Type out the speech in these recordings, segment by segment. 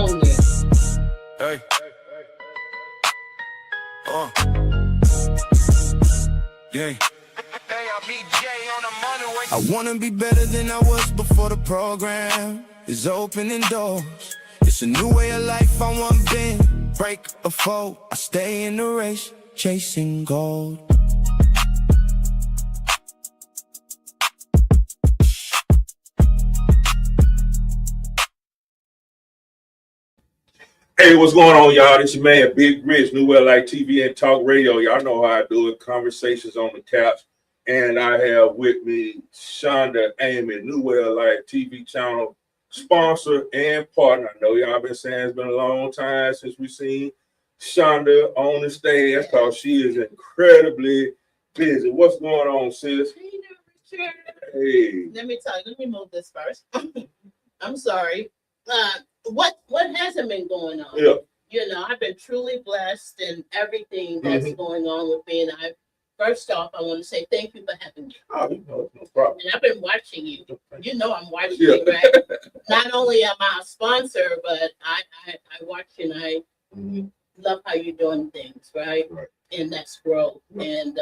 on this. Hey. Yeah. I wanna be better than I was before the program is opening doors. It's a new way of life, I want bend, break or fold. I stay in the race, chasing gold. Hey, what's going on, y'all? This your man, Big Rich, New Well Light TV and Talk Radio. Y'all know how I do it. Conversations on the couch. And I have with me SHONDA, Amy, New Well Light TV channel sponsor and partner. I know y'all been saying it's been a long time since we've seen SHONDA on the stage because she is incredibly busy. What's going on, sis? Hey. Let me tell you, let me move this first. I'm sorry. What hasn't been going on? Yeah. You know, I've been truly blessed in everything that's going on with me. And first off, I want to say thank you for having me. Oh, no problem. And I've been watching you. You know I'm watching you, right? Not only am I a sponsor, but I watch you and I love how you're doing things, right? And that's growth. And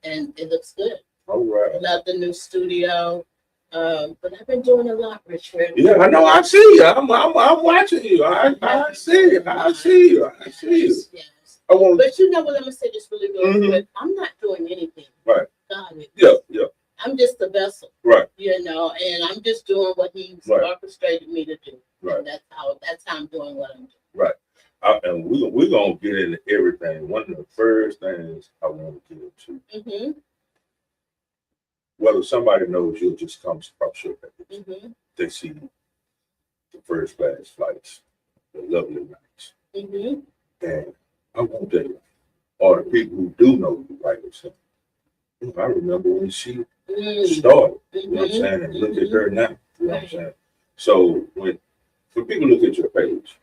it looks good. All right. Love the new studio. But I've been doing a lot, Richard. Yeah, I know. I see you. I'm watching you. I see you. I see you. I see you. Yes. But you know what? I'm gonna say this really quick. I'm not doing anything. Right. God, Yeah. I'm just a vessel. Right. You know, and I'm just doing what He's orchestrated me to do. Right. And that's how I'm doing what I'm doing. Right. And we're gonna get into everything. One of the first things I want to get into. Whether somebody knows you just comes across your page. They see the first class flights, the lovely nights. And I want to tell you, all the people who do know you right yourself. I remember when she started, you know what I'm saying, and look at her now, you know what I'm saying. So when people look at your page,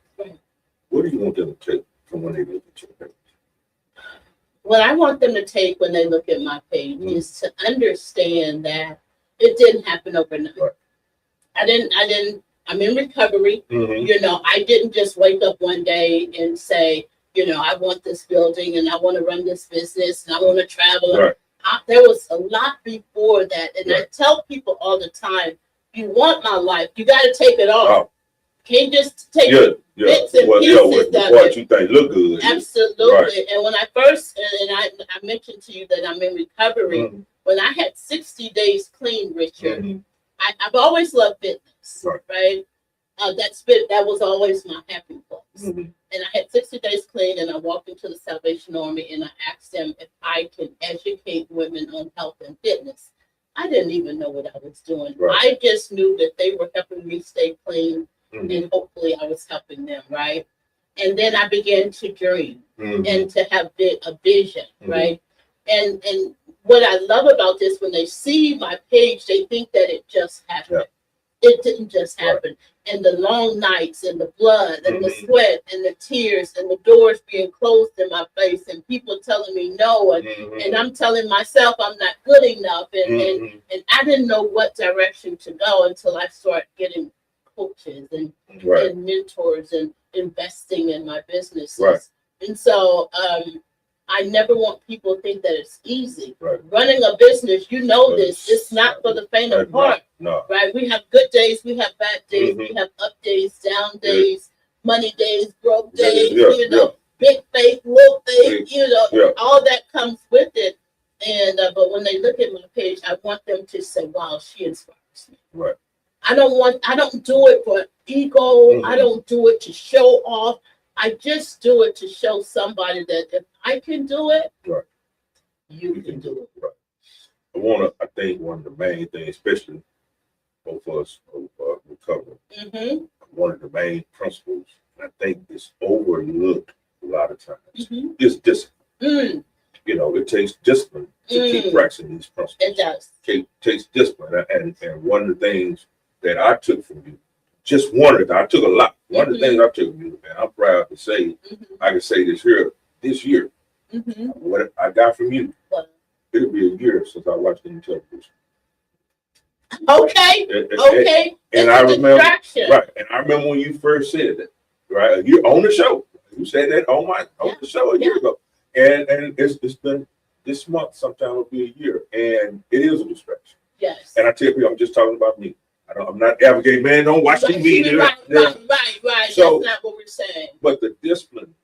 what do you want them to take from when they look at your page? What I want them to take when they look at my page is to understand that it didn't happen overnight. I'm in recovery. You know, I didn't just wake up one day and say, you know, I want this building and I want to run this business and I want to travel. There was a lot before that. And I tell people all the time, you want my life, you got to take it all. Can't just take bits and pieces of what you think look good. Absolutely. And when I first, and I mentioned to you that I'm in recovery, when I had 60 days clean, Richard, I've always loved fitness, right? That was always my happy place. And I had 60 days clean, and I walked into the Salvation Army, and I asked them if I can educate women on health and fitness. I didn't even know what I was doing. I just knew that they were helping me stay clean. And hopefully I was helping them, right? And then I began to dream and to have a vision, right? And what I love about this, when they see my page, they think that it just happened. It didn't just happen. And the long nights and the blood and the sweat and the tears and the doors being closed in my face and people telling me no, and I'm telling myself I'm not good enough, and I didn't know what direction to go until I started getting coaches and mentors and investing in my businesses. And so I never want people to think that it's easy. Running a business, you know this, it's not for the faint of heart. Right? We have good days, we have bad days, we have up days, down days, money days, broke days, you know, big faith, little faith, you know, all that comes with it. And but when they look at my page, I want them to say, wow, she inspires me. I don't do it for ego. I don't do it to show off. I just do it to show somebody that if I can do it, you can do it. I think one of the main things, especially both of us recovery, one of the main principles, I think is overlooked a lot of times, is discipline. You know, it takes discipline to keep practicing these principles. It does. It takes discipline. And one of the things that I took from you, just one of them, I took a lot. One of the things I took from you, and I'm proud to say, I can say this year, what I got from you, it'll be a year since I watched any television. Okay. And I remember, and I remember when you first said that. right? You're on the show. You said that on the show a year ago, and it's been this month. Sometime will be a year, and it is a distraction. Yes. And I tell you, I'm just talking about me. I'm not advocating, man. Don't watch TV. Right. So, that's not what we're saying. But the discipline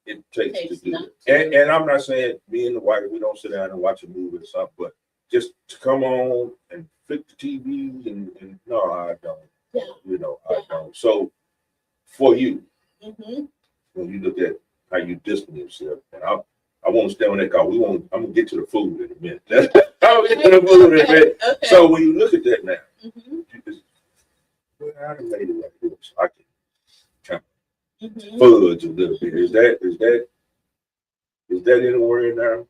it takes to do it. And I'm not saying me and the wife, we don't sit down and watch a movie or something, but just to come on and flick the TV and no, I don't. Yeah. You know, I don't. So for you, mm-hmm. when you look at how you discipline yourself, and I won't stay on that call. I'm gonna get to the food in a minute. I'll get to the food in a minute. Okay. So when you look at that now, mm-hmm. Well, I done made it like this. I can kind of fudge a little bit. Is that anywhere in there?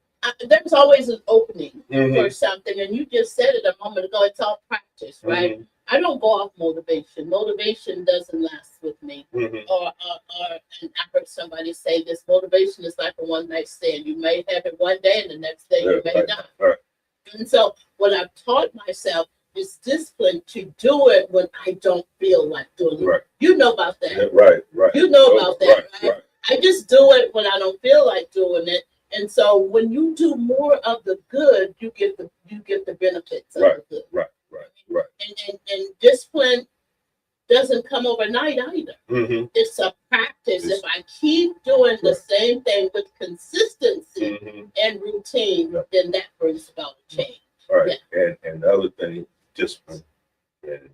There's always an opening for something, and you just said it a moment ago. It's all practice, right? Mm-hmm. I don't go off motivation. Motivation doesn't last with me. Mm-hmm. Or and I heard somebody say this: motivation is like a one-night stand. You may have it one day, and the next day you may not. Right. And so, what I've taught myself is discipline to do it when I don't feel like doing it. Right. You know about that. Yeah, right. You know about that, right? I just do it when I don't feel like doing it. And so when you do more of the good, you get the benefits of the good. Right. And discipline doesn't come overnight either. Mm-hmm. It's a practice. If I keep doing the same thing with consistency and routine, then that brings about a change. All right. Yeah. And the other thing, discipline. And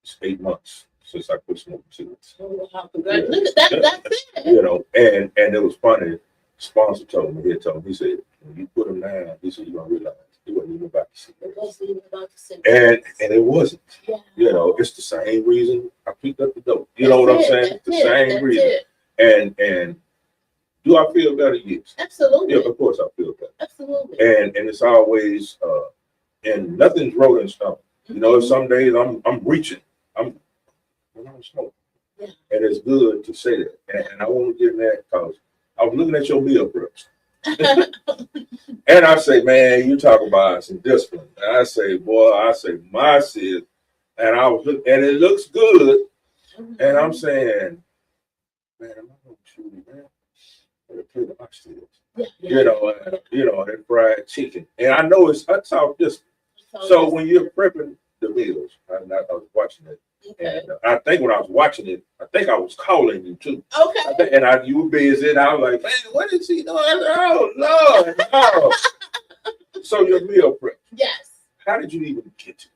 it's 8 months since I quit smoking cigarettes. Oh, wow. Look at that. That's it. You know, and it was funny. The sponsor told me, he said, when you put them down, he said, you're going to realize it wasn't even about the cigarettes. It wasn't even about the cigarettes. And it wasn't. Yeah. You know, it's the same reason I picked up the dope. You know what I'm saying? It's the same reason. And do I feel better? Yes. Absolutely. Yeah, of course I feel better. Absolutely. And it's always, and nothing's wrote in stone. You know, some days I'm reaching. I'm smoking. Yeah. And it's good to say that. And I want to get in that because I was looking at your meal preps. And I say, man, you talk about some discipline. And I say, my sis. And I was looking, and it looks good. And I'm saying, man, am I going to shoot it, man? I'm going to play the oxtails. You know, that fried chicken. And I know I talk discipline. So when you're prepping the meals, I was watching it. Okay. And I think when I was watching it, I think I was calling you too. Okay. And you were busy, and I was like, man, what is he doing? I said, oh, Lord, no. So your meal prep. Yes. How did you even get to it?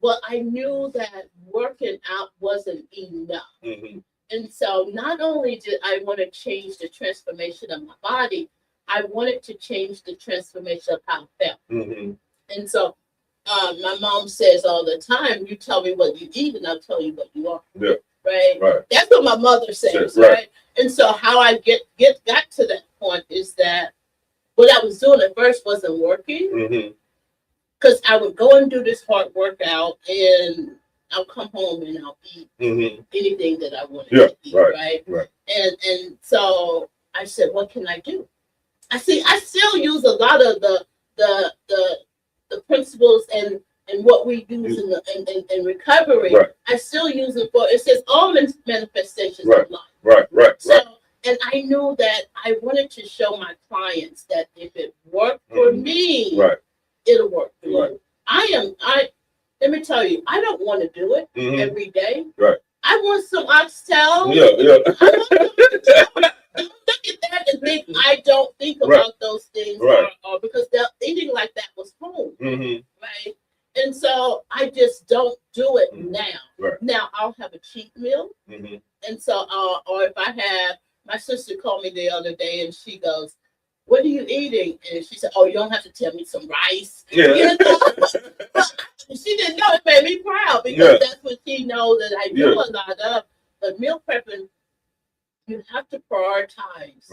Well, I knew that working out wasn't enough. Mm-hmm. And so not only did I want to change the transformation of my body, I wanted to change the transformation of how I felt. Mm-hmm. And so my mom says all the time, you tell me what you eat and I'll tell you what you are. Yeah. Right? That's what my mother says, right? And so how I got to that point is that what I was doing at first wasn't working. Because I would go and do this hard workout and I'll come home and I'll eat anything that I wanted to eat, right? And so I said, what can I do? I still use a lot of the principles and what we use in recovery. Right. I still use it for, it says all manifestations of life. Right. So, and I knew that I wanted to show my clients that if it worked for me, it'll work for you. Let me tell you, I don't want to do it every day. Right. I want some oxtail. Don't look at that and think I don't think about those things, or because eating like that was home, right? And so I just don't do it now. Right. Now I'll have a cheat meal, and so or if I have, my sister called me the other day and she goes, "What are you eating?" And she said, "Oh, you don't have to tell me some rice." Yeah. You know? She didn't know. It made me proud because that's what she knows that I do a lot of. But meal prepping, you have to prioritize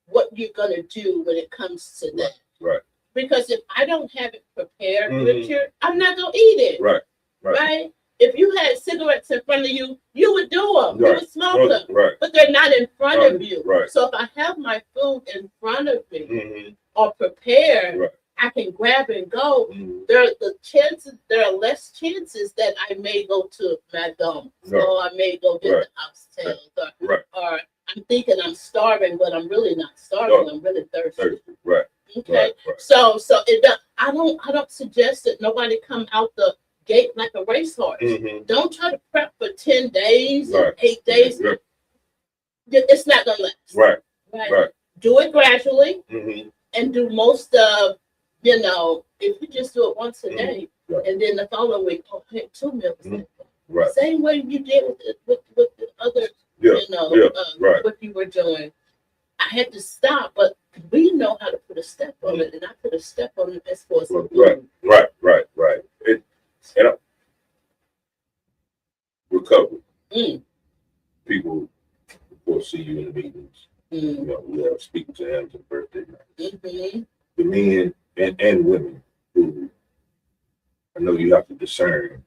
what you're going to do when it comes to that. Right. Because if I don't have it prepared, Richard, I'm not going to eat it. Right. If you had cigarettes in front of you, you would do them. You would smoke them. But they're not in front of you. So if I have my food in front of me or prepared, I can grab and go, there are less chances that I may go to McDonald's or I may go get the oxtails or I'm thinking I'm starving, but I'm really not starving. I'm really thirsty. Right. Okay. So I don't suggest that nobody come out the gate like a racehorse. Don't try to prep for 10 days and 8 days. It's not gonna last. Right. Do it gradually and do most of, if you just do it once a day and then the following week, hey, 2 meals. Same way you did with the other, what you were doing. I had to stop, but we know how to put a step on it, and I put a step on it as far as right. Recovery. People, of course, see you in the meetings. We have speaking to him on birthday nights. The men and women who I know you have to discern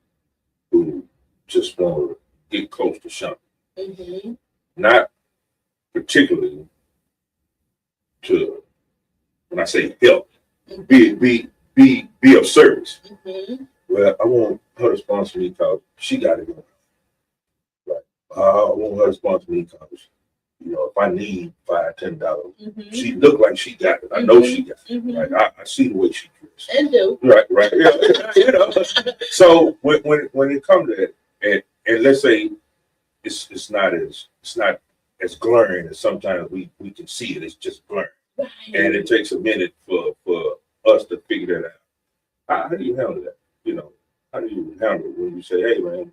who just want to get close to something. Not particularly to, when I say help, be of service. Well, I want her to sponsor me because she got it going. I want her to sponsor me because, if I need $5-10, she look like she got it. I know she got it. Like I see the way she dresses. And do. Right. Yeah. So when it comes to that, and let's say it's not as glaring as sometimes we can see it. It's just glaring. And it takes a minute for us to figure that out. How do you handle that? How do you handle it when you say, hey man,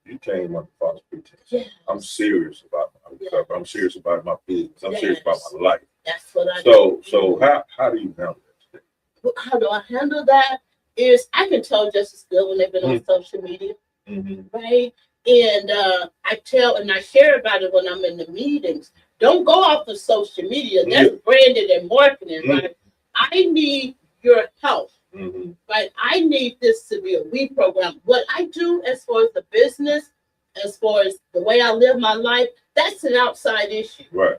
you came under false pretense? I'm serious about my recovery. I'm serious about my business. I'm serious about my life. That's what I do. So how do you handle that? How do I handle that? Is I can tell just as good when they've been on social media, right? And I tell and I share about it when I'm in the meetings. Don't go off of social media. That's branded and marketing, right? I need your help, right? I need this to be a we program. What I do as far as the business, as far as the way I live my life, that's an outside issue. Right.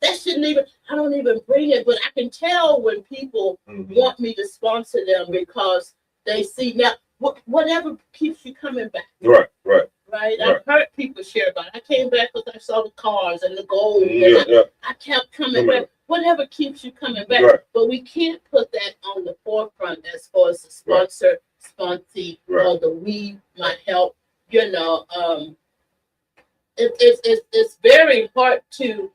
That shouldn't even, I don't even bring it, but I can tell when people want me to sponsor them because they see now, whatever keeps you coming back. Right. I've heard people share about it. I came back because I saw the cars and the gold. I kept coming back. Whatever keeps you coming back. But we can't put that on the forefront as far as the sponsee, or the we might help. It's very hard to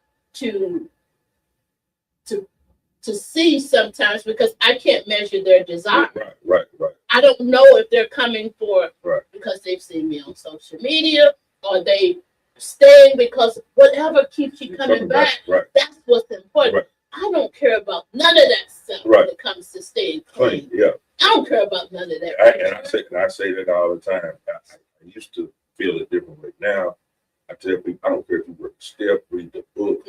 see sometimes because I can't measure their desire. Right. I don't know if they're coming for because they've seen me on social media or they staying because whatever keeps you coming back. That's what's important. I don't care about none of that stuff when it comes to staying clean. I don't care about none of that. I say that all the time. I used to feel it differently. Now I tell people I don't care if you work the step, read the book,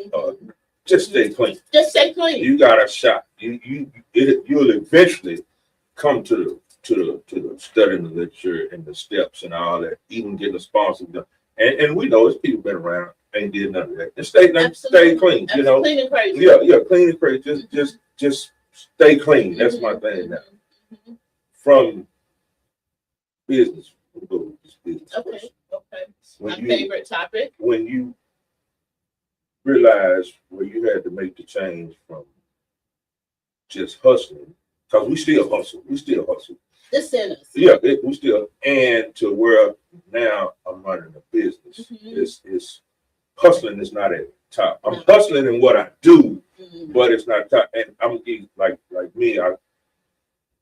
just stay clean. Just stay clean. You got a shot. You'll eventually come to the studying the literature and the steps and all that, even getting a sponsor. And we know it's people been around, ain't did none of that. Just stay clean, Clean and crazy. Clean and crazy. Just stay clean. That's my thing now. From business, we'll go with this business. Okay. My favorite topic. When you realize where you had to make the change from just hustling, because we still hustle. This in us. We still, and to where now I'm running a business. It's hustling is not at the top. I'm hustling in what I do, but it's not top. And I'm like me, I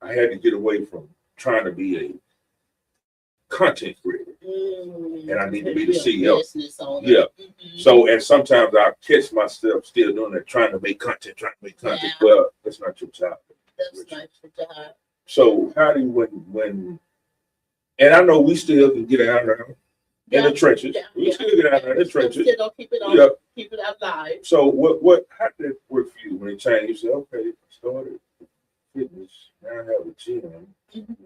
had to get away from trying to be a content creator. And I need to be the CEO. So, and sometimes I catch myself still doing that, trying to make content. Well, that's not your job. That's not your job. So how do you when and I know we still can get out there in the trenches. We still get out there in the trenches. Still don't keep it on. Keep it alive. So how did it work for you when it changed? You said, okay, I started fitness, now I have a gym.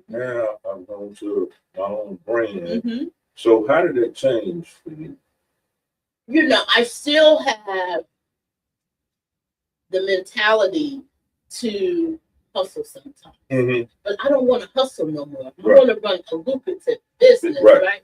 Now I'm going to my own brand. So how did that change for you? I still have the mentality to hustle sometimes. Mm-hmm. But I don't want to hustle no more. I Right. want to run a lucrative business, Right. right?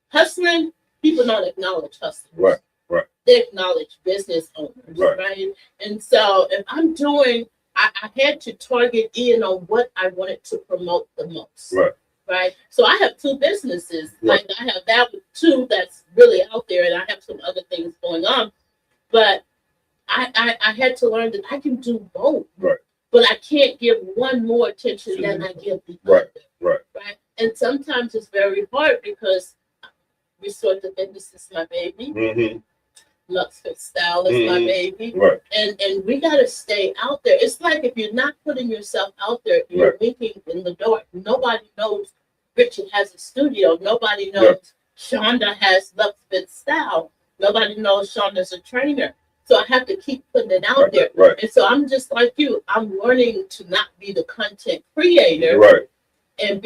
Hustling, people don't acknowledge hustling. Right. Right. They acknowledge business owners, Right. right? And so if I'm doing, I had to target in on what I wanted to promote the most. Right. Right. So I have two businesses. Right. Like I have that with two that's really out there, and I have some other things going on. But I had to learn that I can do both. Right. But I can't give one more attention than I give the Right. other. Right. Right. And sometimes it's very hard because Resort to Fitness is my baby. Mm-hmm. Lux Fit Style is my baby. Right. And we gotta stay out there. It's like if you're not putting yourself out there, you're Right. winking in the dark. Nobody knows Richard has a studio. Nobody knows Shonda has Lux Fit Style. Nobody knows Shonda's a trainer. So I have to keep putting it out there. Right. And so I'm just like you. I'm learning to not be the content creator Right. and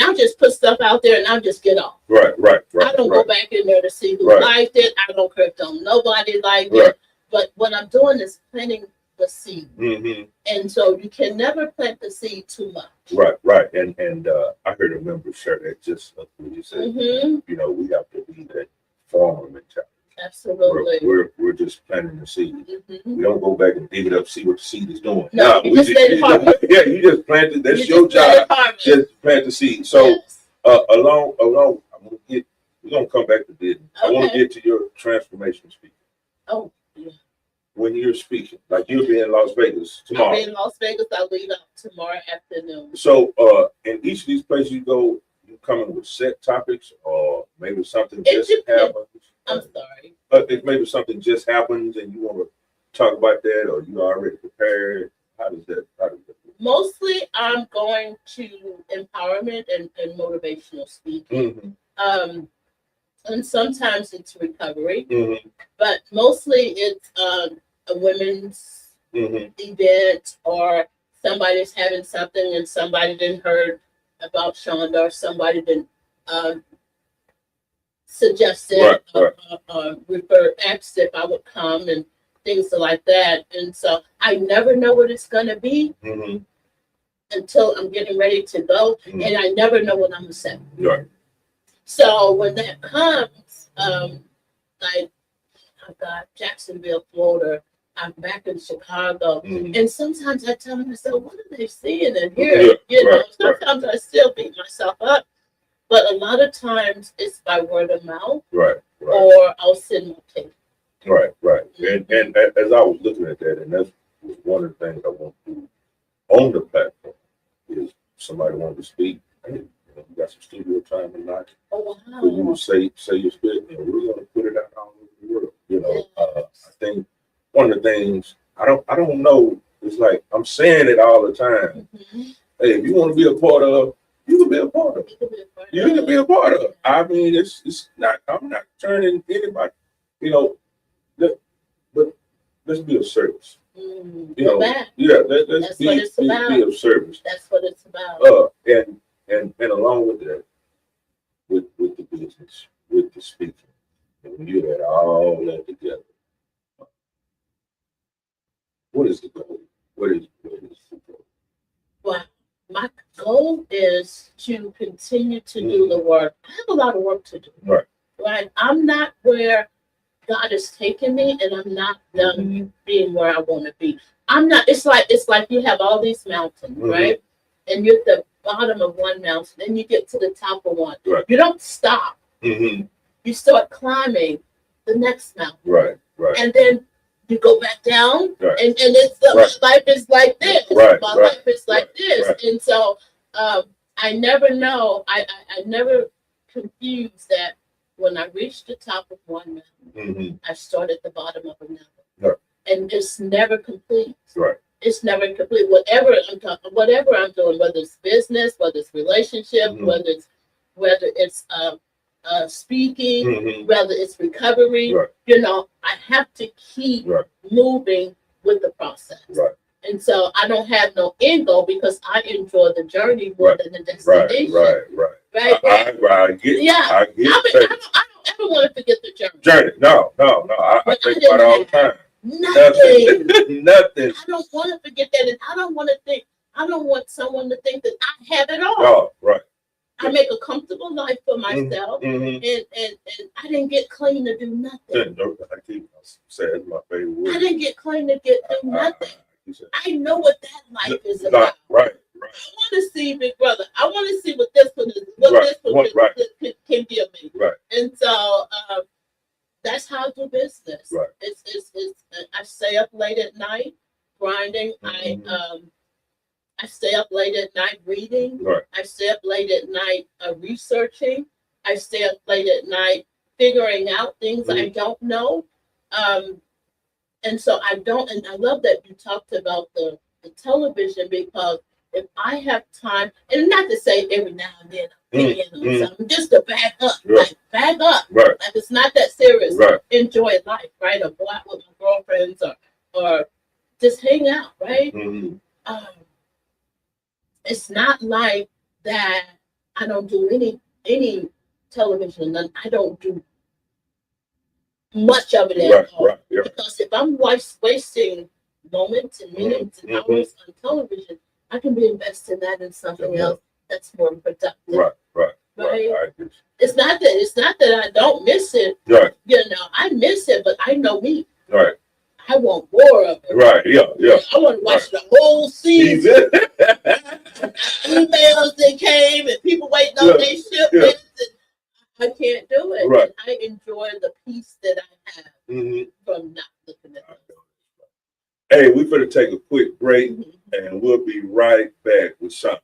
I'll just put stuff out there and I'll just get off. Right. Right. Right. I don't go back in there to see who Right. liked it. I don't care if nobody liked Right. it. But what I'm doing is planting the seed. Mm-hmm. And so you can never plant the seed too much. Right. Right. And I heard a member share that just when you said, Mm-hmm. you know, we have to be that farmer mentality. Absolutely. We're just planting the seed. Mm-hmm. We don't go back and dig it up, see what the seed is doing. No, you just let it harvest. Yeah, you just planted. That's You your just let job. it harvest. Just plant the seed. So Yes. along, we're gonna come back to business. I want to Okay. get to your transformation speaking. Oh, yeah. When you're speaking, like you'll be in Las Vegas I'll tomorrow. be in Las Vegas. I'll leave out tomorrow afternoon. So in each of these places you go, you come in with set topics, or maybe something It just depends. happens. I'm sorry. But if maybe something just happens and you want to talk about that, or you already prepared, how does that work? Mostly I'm going to empowerment and motivational speaking. Mm-hmm. And sometimes it's recovery, Mm-hmm. but mostly it's a women's Mm-hmm. event, or somebody's having something and somebody didn't heard about Shonda, or somebody didn't suggested, asked if I would come and things like that. And so I never know what it's going to be Mm-hmm. until I'm getting ready to go. Mhm. And I never know what I'm going to say. Right. So when that comes, like I've got Jacksonville, Florida, I'm back in Chicago. Mhm. And sometimes I tell myself, what are they seeing in here? Yeah, You know, right, sometimes I still beat myself up. But a lot of times it's by word of mouth, Right. Right. or I'll send my tape. Right. Right. And as I was looking at that, and that's one of the things I want to do on the platform is somebody wanted to speak. Hey, you know, you got some studio time tonight. Oh, For you wow. to say your spirit, and we're gonna put it out all over the world. You know, I think one of the things I don't know. It's like I'm saying it all the time. Mhm. Hey, if you want to be a part of, you can be a part of. You can be a part You of can it. be a part of. I mean, it's not. I'm not turning anybody. You know, but let's be of service. Mm, You go know, back. yeah. Let's That's what it's about. be of service. That's what it's about. And along with that, with the business, with the speaking, and when you had all that together, what is the goal? What is the goal? Well, my goal is to continue to do the work. I have a lot of work to do. Right. Right. I'm not where God has taken me, and I'm not done being where I want to be. I'm not. It's like you have all these mountains, Mhm. right? And you're at the bottom of one mountain, then you get to the top of one. Right. You don't stop. Mm-hmm. You start climbing the next mountain, Right. Right. and then you go back down, Right. and it's Right. life is like this. Right, My right, life is like right, this, right. and so I never know. I never confuse that. When I reach the top of one mountain, Mm-hmm. I start at the bottom of another, Right. and it's never complete. Right. It's never complete. Whatever I'm doing, whether it's business, whether it's relationship, Mhm. whether it's speaking, Mm-hmm. whether it's recovery, Right. you know, I have to keep Right. moving with the process. Right. And so I don't have no end goal because I enjoy the journey more Right. than the Right. destination. Right. Right. I get. Yeah. I get. I that. don't ever want to forget the journey. Journey. No. I But think I about it all the didn't time. Nothing. Nothing. I don't want to forget that, and I don't want to think I don't want someone to think that I have it all. Oh, right. I make a comfortable life for myself, Mm-hmm. and I didn't get clean to do nothing. I keep saying my favorite word. I didn't get clean to do nothing. I know what that life is about. Right. I want to see Big Brother. I want to see what this one is, what Right. this one Right. can give me. Right. And so that's how I do business. Right. It's I stay up late at night grinding. Mm-hmm. I stay up late at night reading. Right. I stay up late at night researching. I stay up late at night figuring out things I don't know. And so I don't, and I love that you talked about the television, because if I have time, and not to say every now and then something, just to back up, like back up. Right. Like it's not that serious. Right. Enjoy life, right? Or go out with my girlfriends, or just hang out, right? Mm-hmm. It's not like that I don't do any television, and I don't do much of it at all. Right. Yeah. Because if I'm wasting moments and minutes and hours on television, I can be investing that in something else that's more productive. Right. It's not that I don't miss it. Right. I miss it, but I know me. Right. I want more of it. Right. Yeah. I want to watch the whole season. Emails that came and people waiting on their shipments. I can't do it. Right. And I enjoy the peace that I have from not looking at it. Hey, we're going to take a quick break, and we'll be right back with something.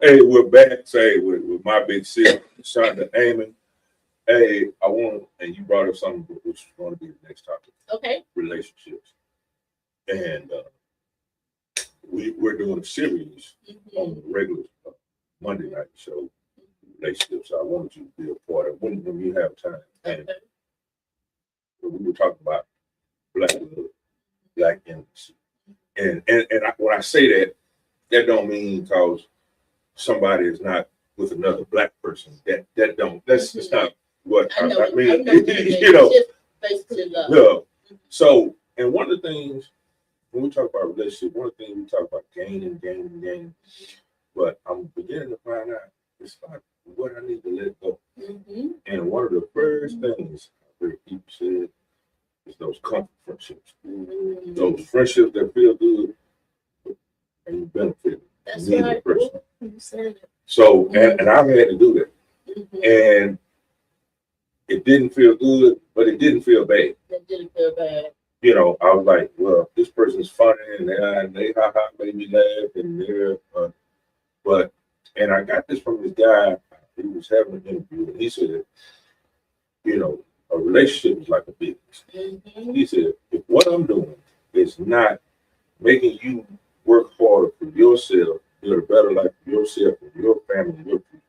Hey, we're back. Say with my big sis, SHONDA Amon. Hey, I want, and you brought up something which is going to be the next topic. Okay. Relationships, and we're doing a series on the regular Monday night show, relationships. I wanted you to be a part of when you have time. And we were talking about black intimacy, and when I say that, that don't mean because somebody is not with another black person. That's it's not what I mean. You know, just basically love. Yeah. So, and one of the things when we talk about relationship, one of the things we talk about gaining, but I'm beginning to find out it's like what I need to let go. And one of the first things I heard people say is those comfort friendships, those friendships that feel good and you benefit. That's Neither right. person. You said it. So, and I've had to do that. And it didn't feel good, but it didn't feel bad. It didn't feel bad. You know, I was like, well, this person's funny and they made me laugh and they're, and I got this from this guy. I he was having an interview, and he said, you know, a relationship is like a business. Mm-hmm. He said, if what I'm doing is not making you work harder for yourself, build a better life for yourself and your family and your people,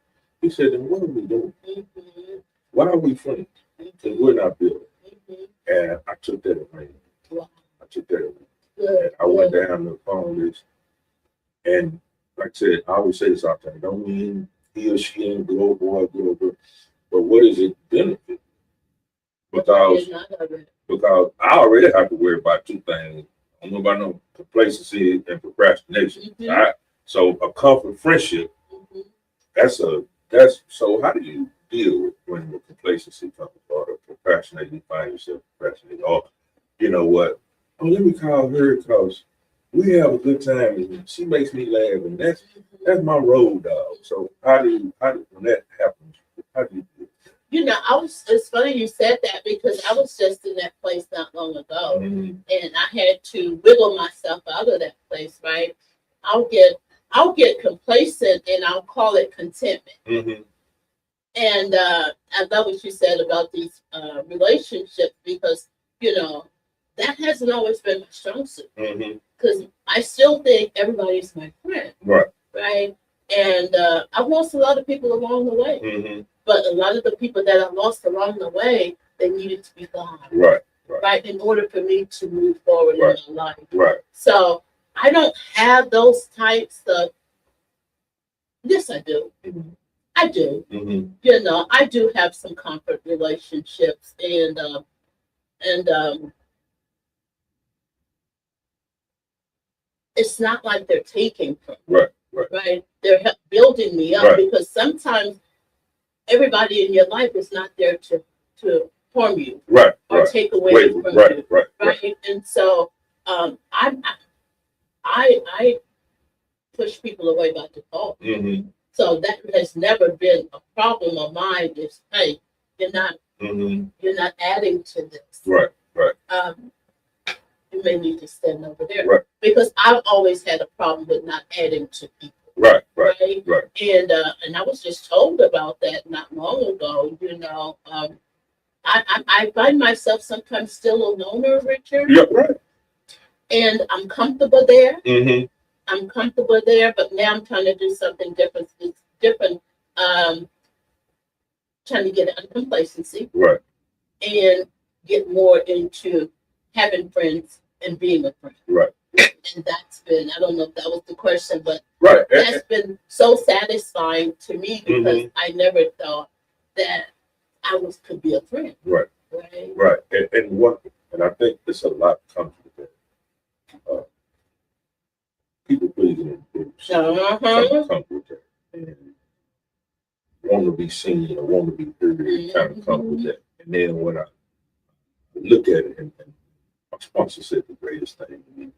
he said, then what are we doing? Mm-hmm. Why are we friends? Mm-hmm. And we're not building. Mm-hmm. And I took that away. Wow. I took that away. Good. And I went down to the phone list. And like I said, I always say this all the time. Don't mean he or she ain't go boy, go girl. But what is it benefit? Because I already have to worry about two things. I don't know about no complacency and procrastination. Mm-hmm. All right. So a comfort friendship, Mm-hmm. that's so how do you deal with when the complacency comes or the procrastinating, you find yourself procrastinating? Or you know what? Oh, let me call her because we have a good time and she makes me laugh, and that's my road dog. So how do you when that happens, how do you do it? You know, it's funny you said that because I was just in that place not long ago, Mm-hmm. and I had to wiggle myself out of that place, right? I'll get complacent and I'll call it contentment. Mm-hmm. And I love what you said about these relationships because, you know, that hasn't always been my strong suit. Mm-hmm. Because I still think everybody's my friend. Right. Right. And I've lost a lot of people along the way. Mm-hmm. But a lot of the people that I lost along the way, they needed to be gone. Right. Right. In order for me to move forward Right. in my life. Right. So I don't have those types of, yes, I do. Mm-hmm. I do. Mm-hmm. You know, I do have some comfort relationships and it's not like they're taking from me. Right. They're building me up because sometimes everybody in your life is not there to harm you or take away from you. Right. And so I push people away by default. Mm-hmm. So that has never been a problem of mine. Is hey, you're not adding to this. Right. You may need to stand over there because I've always had a problem with not adding to people. Right. And I was just told about that not long ago. You know, I find myself sometimes still a loner, Richard. Yeah. Right. And I'm comfortable there. Mm-hmm. I'm comfortable there, but now I'm trying to do something different. It's different. Trying to get out of complacency. Right. And get more into having friends and being a friend. Right. And that's been, I don't know if that was the question, but that's been so satisfying to me because I never thought that I could be a friend. Right. And I think there's a lot comes with that. People pleasing in groups. Come with that. And want to be seen or want to be heard kind of come with that. And then when I look at it, and my sponsor said the greatest thing to me.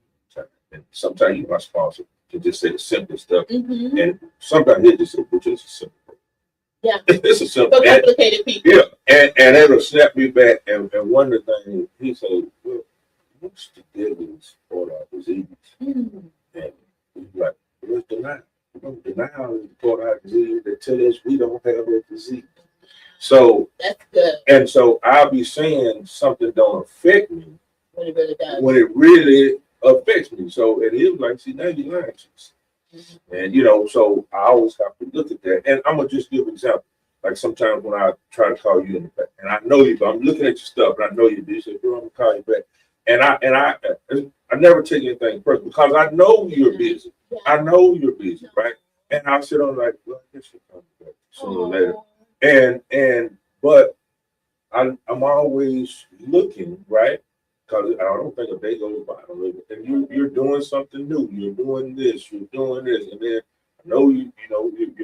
And sometimes my sponsor can just say the simplest stuff. Mm-hmm. And sometimes he'll just say, which is a simple. Yeah. It's a simple. For complicated people. Yeah. And it'll snap me back. And one of the things he said, well, what's the devil's part of disease? Mm-hmm. And he's like, what's denial? Denial is part of our disease that tell us we don't have a disease. So that's good. And so I'll be saying something don't affect me when it really does. When it really affects me. So and he was like, see, now you're lying. Mm-hmm. And you know, so I always have to look at that. And I'm gonna just give an example. Like sometimes when I try to call you in the back, and I know you, but I'm looking at your stuff, and I know you busy. So I'm gonna call you back. And I never take anything personal because I know you're busy. Yeah. I know you're busy, right? And I'll sit on like, well, I guess you'll come back sooner or later. But I'm always looking, right? Because I don't think a day goes by. And you're doing something new. You're doing this. You're doing this. And then I know your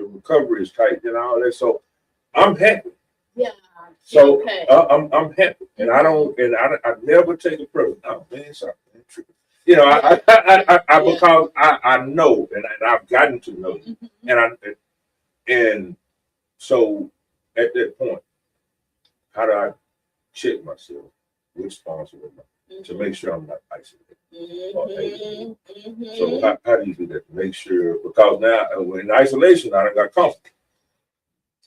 recovery is tight and all that. So I'm happy. Yeah. So okay. I'm happy, and I never take it personal. Oh man, sorry, you know, because I know, and I've gotten to know you, and so at that point, how do I check myself with sponsor to make sure I'm not isolated? So how do you do that? Make sure, because now in isolation, I done got comfortable.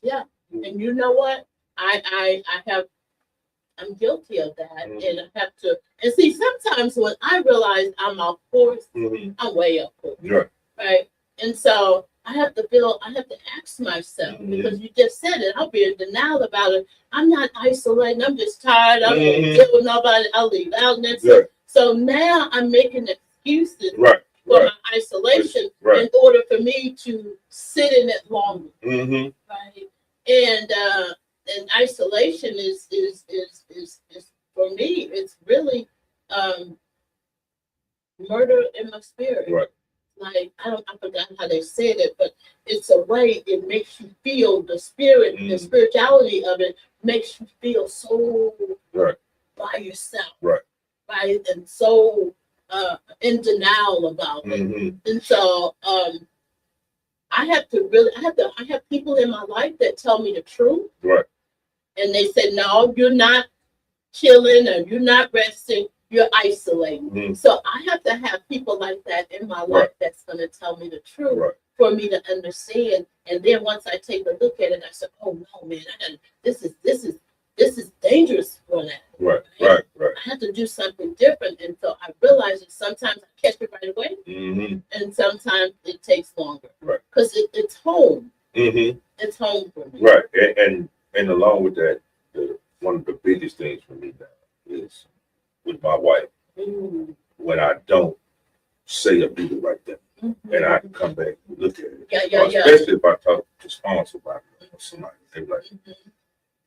Yeah. And you know what? I'm guilty of that. And I have to, and see, sometimes when I realize I'm off course, I'm way off course. Right. Right. And so I have to ask myself, because you just said it, I'll be in denial about it. I'm not isolating, I'm just tired. I don't deal with nobody, I'll leave out next week. So now I'm making excuses for my isolation in order for me to sit in it longer. Right. And isolation is for me, it's really murder in my spirit. Right. Like I forgot how they said it, but it's a way it makes you feel the spirit, the spirituality of it makes you feel so by yourself. Right. And so in denial about it. And so I have people in my life that tell me the truth. Right. And they say, no, you're not chilling or you're not resting, you're isolating. So I have to have people like that in my life that's going to tell me the truth for me to understand. And then once I take a look at it, I say, oh no, man, this is dangerous for that. Right. I have to do something different. And so I realize that sometimes I catch it right away, and sometimes it takes longer. Right. Because it's home. It's home for me. Right. And along with that, one of the biggest things for me now is with my wife, when I don't say or do the right thing, and I can come back and look at it. Especially if I talk to sponsor about it or somebody, they're like,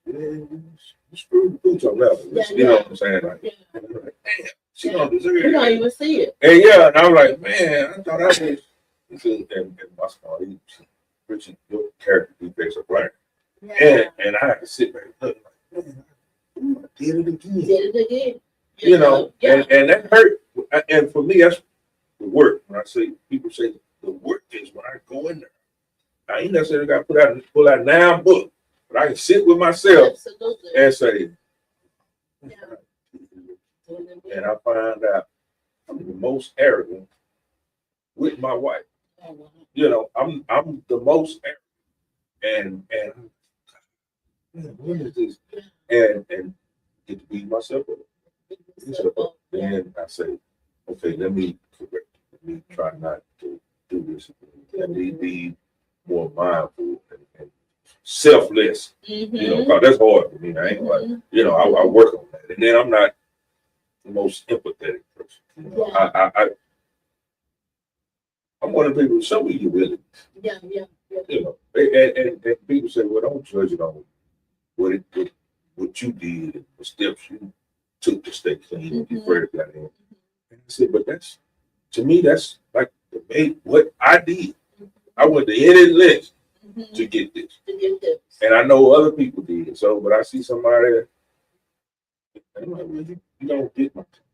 you screwed the boots on that one. You know what I'm saying? Like, damn, she don't deserve it. You don't even see it. And and I'm like, man, I thought I was. And my sponsor, Richard, your character defects are blank. And I had to sit back and look like, man, I did it again. You know, and that hurt. And for me, that's the work. When I say, people say the work is when I go in there. I ain't necessarily got to pull out 9 books, but I can sit with myself and say, and I find out I'm the most arrogant with my wife. You know, I'm the most arrogant, and what is this? And get to beat myself up. Then I say, okay, let me correct. Let me try not to do this. Let me be more mindful and selfless. You know, cause that's hard for me. I ain't like, you know, I work on that, and then I'm not the most empathetic person. You know, I'm one of the people who show me your willingness. You know, and people say, well, don't judge it on what you did and the steps you took to stay clean when you first got in. And I said, but that's, to me, that's like what I did. I went to any length to get this. And I know other people did. So, but I see somebody, I'm like, well, you don't get my time.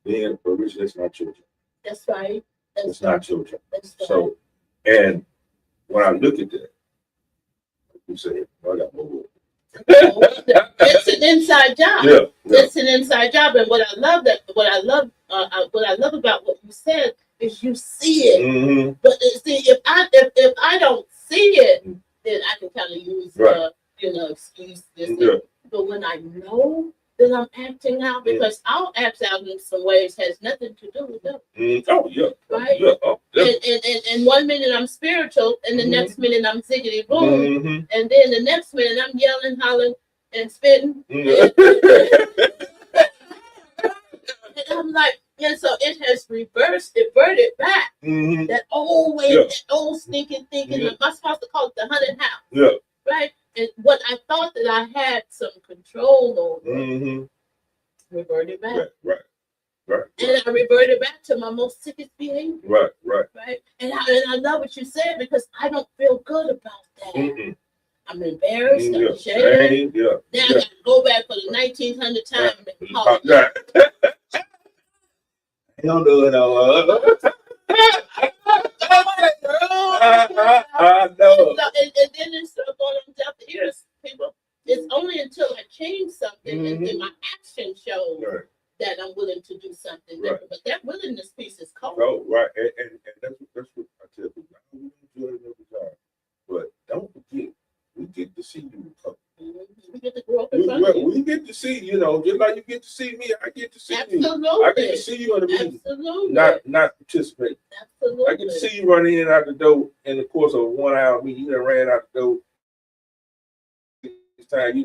Then, but Rich, that's not your job. That's right. That's not your job. So, and when I look at that, you say, well, I got more work. It's an inside job. It's an inside job, and what I love about what you said is you see it. But see, if I don't see it, then I can kind of use excuse this. But when I know that I'm acting out, because I'll act out in some ways has nothing to do with them. Right? And 1 minute I'm spiritual, and the next minute I'm ziggity boom, and then the next minute I'm yelling, hollering, and spitting. And I'm like, and so it has reverted back. That old way, that old stinking thinking. Am I supposed to call it the haunted house? Right? And what I thought that I had some control over, reverted back. Right. And I reverted back to my most sickest behavior. Right. And I love what you said, because I don't feel good about that. I'm embarrassed. I'm ashamed. Then I got to go back for the 1900th time and apologize. Don't do it, I know. And then it started going on deaf ears, people. It's only until I change something and then my action shows that I'm willing to do something different. But that willingness piece is cold. Oh, right. And that's what I tell people. I don't enjoy it every time. But don't forget, we get to you get to see, just like you get to see me, I get to see you. Absolutely. I get to see you in the meeting. Absolutely. Not participate. Absolutely. I get to see you running in and out the door in the course of a 1 hour meeting. You done ran out the door. This time,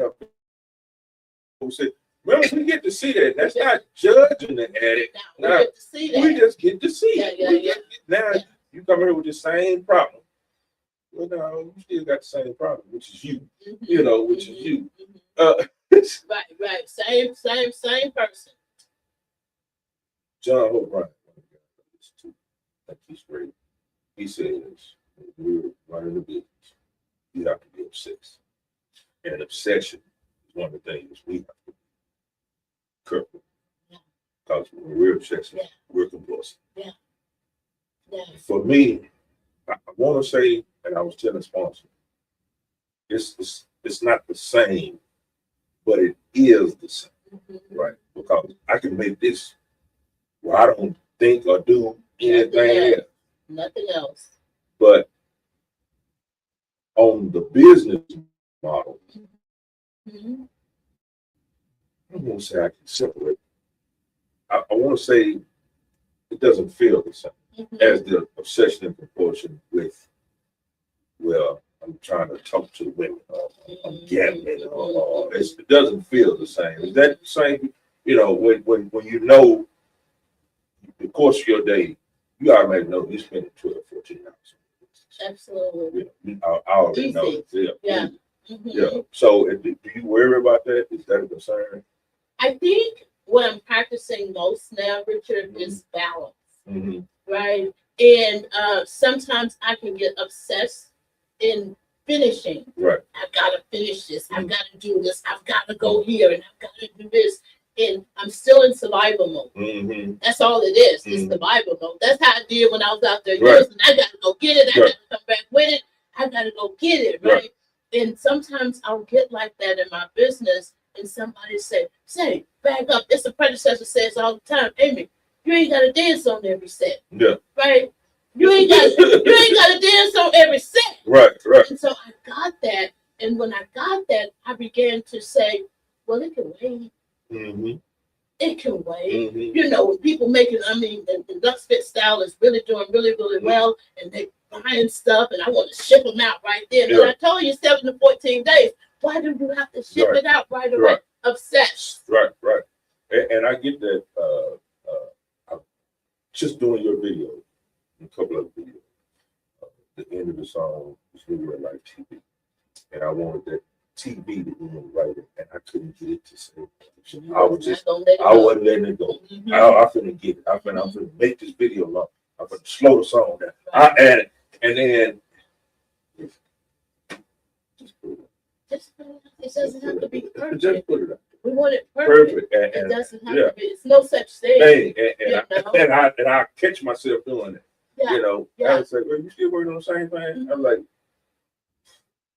say, remember, we get to see that. That's not judging the addict. We get to see that. We just get to see it. Now, you come here with the same problem. Well, no, you still got the same problem, which is you. Which is you. Right. Same person. John Hope Bryant, I think he's great. He says, when we're running a business, you have to be obsessed. And obsession is one of the things we have to be careful. Because when we're obsessed, we're compulsive. Yeah. For me, I want to say, and I was telling sponsor, it's not the same, but it is the same, right? Because I can make this where I don't think or do anything else. Nothing else. But on the business model, I won't say I can separate. I want to say it doesn't feel the same as the obsession and compulsion with, well, I'm trying to talk to women, or I'm gambling, or it doesn't feel the same. Is that the same? When the course of your day, you already know you spend 12, 14 hours. Absolutely. I already know. Yeah. Yeah. So do you worry about that? Is that a concern? I think what I'm practicing most now, Richard, is balance. Right. And sometimes I can get obsessed in finishing. Right. I've got to finish this. I've got to do this. I've got to go here and I've got to do this. And I'm still in survival mode. That's all it is. It's survival mode. That's how I did when I was out there. Yes, and I got to go get it. I got to come back with it. I got to go get it. Right. And sometimes I'll get like that in my business. And somebody say, back up. It's a predecessor says all the time, Amy, you ain't got to dance on every set. Yeah. Right. You ain't got to dance on every set. Right. And so I got that. And when I got that, I began to say, well, it can wait. It can wait. When people making, the Duck Fit style is really doing really, really well, and they buying stuff, and I want to ship them out right there. But I told you 7 to 14 days. Why do you have to ship it out right away? Obsessed. Right. And I get that. I'm just doing your video, a couple of videos. The end of the song is really like TV, and I wanted that TV to end right, and I couldn't get it to say. I wasn't letting it go. I couldn't get it. I'm finna make this video long. I'm finna slow the song down. I add it, and then it doesn't have to be perfect. Just put it up. We want it perfect. And it doesn't have to be. It's no such thing. And I catch myself doing it. I was like, well, you still working on the same thing? I'm like,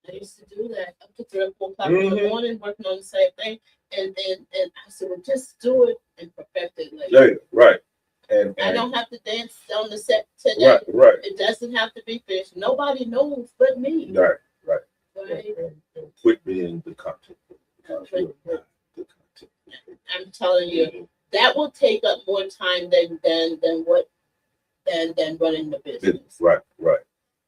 I used to do that up to 3 or 4 o'clock in the morning, working on the same thing. And I said, well, just do it and perfect it later. Right. And I don't have to dance on the set today. Right. It doesn't have to be finished. Nobody knows but me. Right. And quit being the content. I'm telling you, that will take up more time than running the business. Right.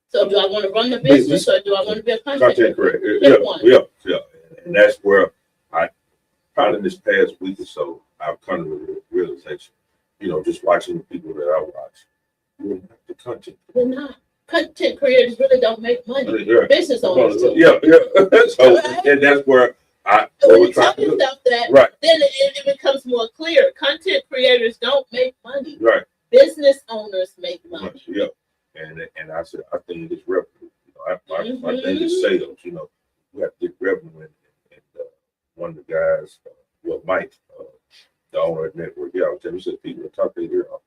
So do I want to run the business or do I want to be a content creator? Yeah. And that's where probably this past week or so, I've come to the realization, just watching the people that I watch, we're not the content. We're not. Content creators really don't make money. Business owners do. Yeah. So, and that's where when you tell yourself that, then it becomes more clear. Content creators don't make money. Right. Business owners make money. Yeah. And I said, I think it's revenue. My thing is sales. We have to get revenue. And one of the guys, Mike, the owner of Network, I was telling him, he said, people talk their ear off.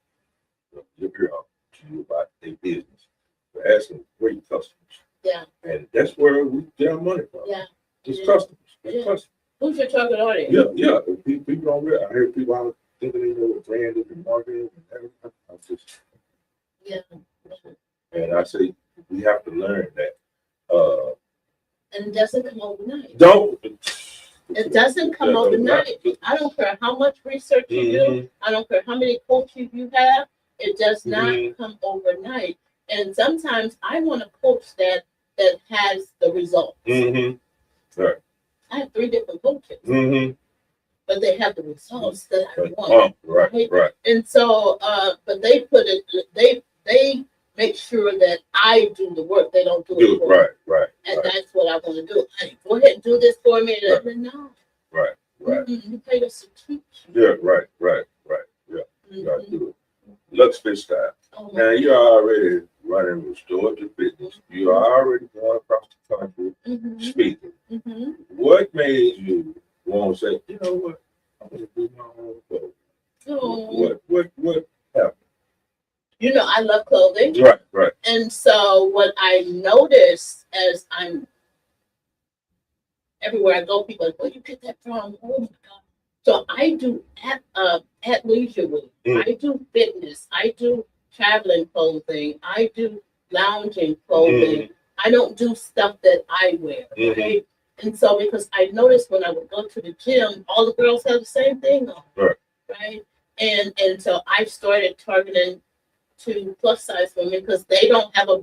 Your ear off to you about their business. We're asking great customers. Yeah. And that's where we get our money from. Yeah. It's customers. Customers. Who's your target audience? Yeah. People don't realize. I hear people out thinking they know what brand is and marketing and everything. I'm just. Yeah. And I say we have to learn that. And it doesn't come overnight. It doesn't come overnight. I don't care how much research you do. I don't care how many coaches you have. It does not come overnight. And sometimes I want a coach that has the results. Right. I have 3 different coaches, but they have the results that I want. Right. And so, but they put it. They make sure that I do the work. They don't do it for me. Right. And that's what I want to do. Hey, go ahead and do this for me. And no. Right. You paid us to teach. Yeah. Right. Yeah. You gotta do it. Lux Fit Style. Now you're already running restorative fitness. You are already going across the country speaking. What made you want to say, you know what, I'm gonna do my own clothing? What happened? You know, I love clothing. Right. And so what I noticed as I'm everywhere I go, people are like, where you get that from? Oh my God. So I do at leisure week. I do fitness. I do traveling clothing. I do lounging clothing. I don't do stuff that I wear. Right? And so because I noticed when I would go to the gym, all the girls have the same thing on. Right. And so I started targeting to plus size women because they don't have a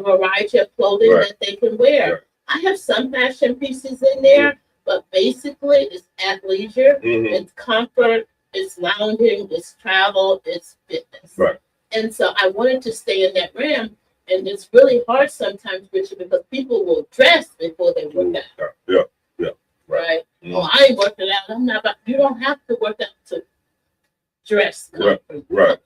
variety of clothing that they can wear. I have some fashion pieces in there, but basically it's athleisure, it's comfort, it's lounging, it's travel, it's fitness. And so I wanted to stay in that realm, and it's really hard sometimes, Richard, because people will dress before they work out. Yeah. Right. Oh, I ain't working out. I'm not. You don't have to work out to dress comfortable. Right.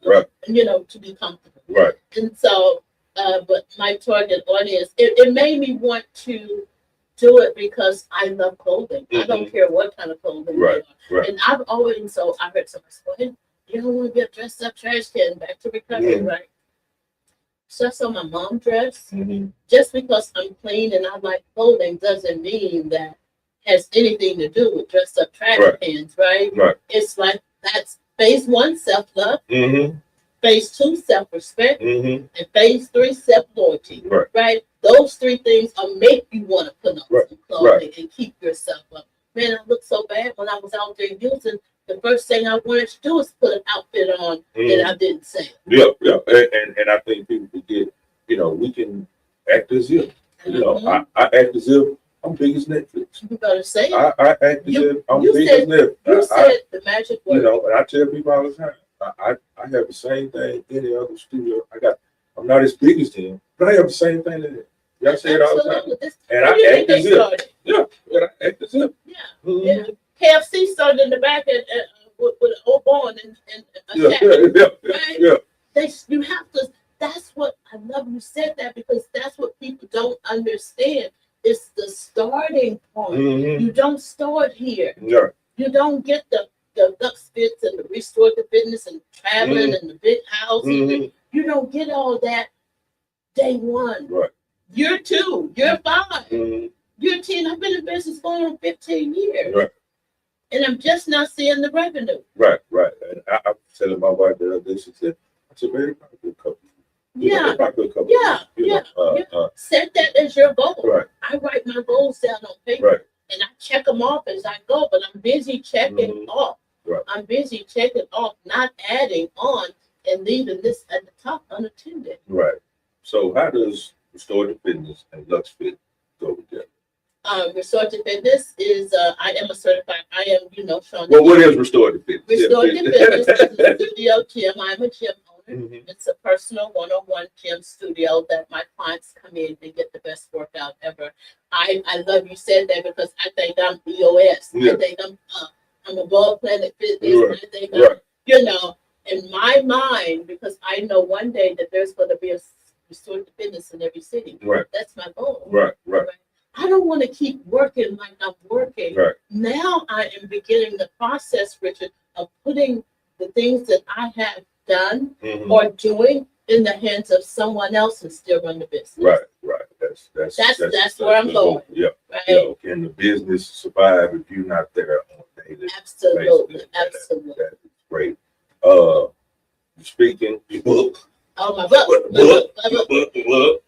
You know, to be comfortable. Right. And so, but my target audience, it made me want to do it because I love clothing. I don't care what kind of clothing they are. And I've always, so I heard somebody say, well, you don't want to be a dressed up trash can, back to recovery, right? So I saw my mom dress. Just because I'm clean and I like clothing doesn't mean that has anything to do with dressed up trash cans, right? It's like that's phase 1, self-love. Phase 2, self-respect. And phase 3, self-loyalty. Right? Those 3 things will make you want to put on some clothing and keep yourself up. Man, I looked so bad when I was out there using. The first thing I wanted to do was put an outfit on that I didn't say. Yeah. And I think people forget, you know, we can act as if, you know, I act as if I'm big as Netflix. You better say it. I act as if I'm big as Netflix. You said the magic word. You know, and I tell people all the time, I have the same thing any other studio. I'm not as big as them, but I have the same thing in it. Y'all say it all the time. And I act as if. Yeah, I act as if. Yeah. KFC started in the back with an old bone and a shack. You have to. That's what I love. You said that because that's what people don't understand. It's the starting point. You don't start here. You don't get the Lux Fits and the restorative fitness and traveling and the big house. You don't get all that day 1. Year 2, year 5, year 10. I've been in business going on 15 years. And I'm just not seeing the revenue. Right. And I was telling my wife the other day, she said, "It's a very popular couple." Yeah. Set that as your goal. I write my goals down on paper and I check them off as I go, but I'm busy checking off. I'm busy checking off, not adding on and leaving this at the top unattended. So how does restorative fitness and Lux Fit go together? Restorative fitness is, I am a certified, I am, SHONDA. Well, what is restorative fitness? Restorative fitness is a studio gym. I'm a gym owner. It's a personal one-on-one gym studio that my clients come in and get the best workout ever. I love you said that because I think I'm EOS. I think I'm above Planet Fitness. I think I'm, in my mind, because I know one day that there's going to be a restorative fitness in every city. That's my goal. I don't want to keep working like I'm working. Now I am beginning the process, Richard, of putting the things that I have done or doing in the hands of someone else and still run the business. That's where I'm going. Can the business survive if you're not there on a daily basis? Absolutely. That's great. You're speaking, your book. Oh, my book.